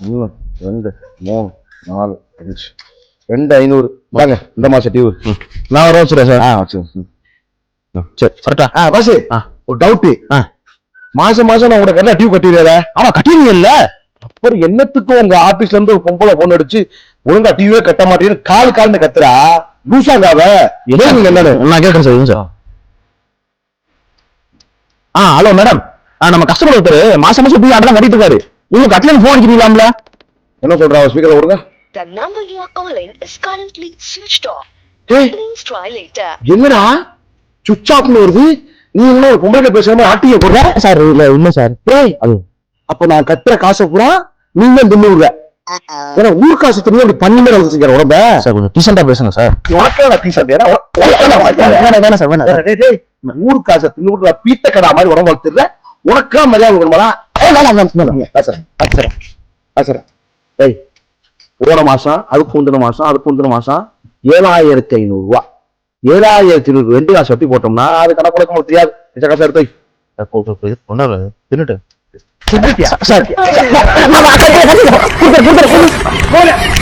1 2 3 4 5 2500 தாங்க இந்த மாசம் டியூ. நான் வர வச்சுறேன் சார். வச்சு சரி கரெக்டா. பாஸ் ஒரு டவுட். மாசம் மாசம் நான் உனக்கு என்ன டியூ கட்டிடுறேன். ஆமா கட்டிடுவீங்கல்ல. அப்புறம் என்னத்துக்கும் உங்க ஆபீஸ்ல இருந்து ஒரு பொம்பளை போன் அடிச்சு ஒழுங்கா டியூவே கட்ட மாட்டேன்னு கால்னு கத்துறா. லூசாங்காவ என்னன்னு நான் கேட்கறேன் சார். சார் ஹலோ மேடம், நம்ம கஸ்டமர் ஒருத்தர் மாசம் மாசம் டியூ அதெல்லாம் கட்டிட்டு இருக்காரு. நீங்க கட்டலன்னு போன் அடிக்கிறீங்களாம்ல? என்ன சொல்றா? ஸ்பீக்கர்ல விடுங்க. The number you are calling is currently switched off. Please try later. என்னடா சுவிட்ச் ஆஃப்னு வருது? நீ என்ன ஒரு பொம்பளை பேசாம ஆட்டிய போடுற? சார் இல்ல உண்மை சார். அது அப்ப நான் கட்டுற காசை பூரா நீங்க தின்னு விடுற. ஏன்னா ஊர் காசு திரும்பி அப்படி பண்ணி மேல வச்சுக்கிற உடம்ப. சார் கொஞ்சம் டீசெண்டா பேசுங்க சார். உனக்கே டீசெண்ட் வேணாம் சார் வேணாம். ஊர் காசை தின்னு விடுற பீத்த கடா மாதிரி உடம்பு வளர்த்துடுற. உனக்கா மரியாதை கொடுமாடா. போன மாசம் அதுக்கு முந்தின மாசம் 7500 ரூபா 7500 2 காசு வட்டி போட்டோம்னா அது கணக்கு கொடுக்க முடியாது. காசு எடுத்து தின்னுட்டு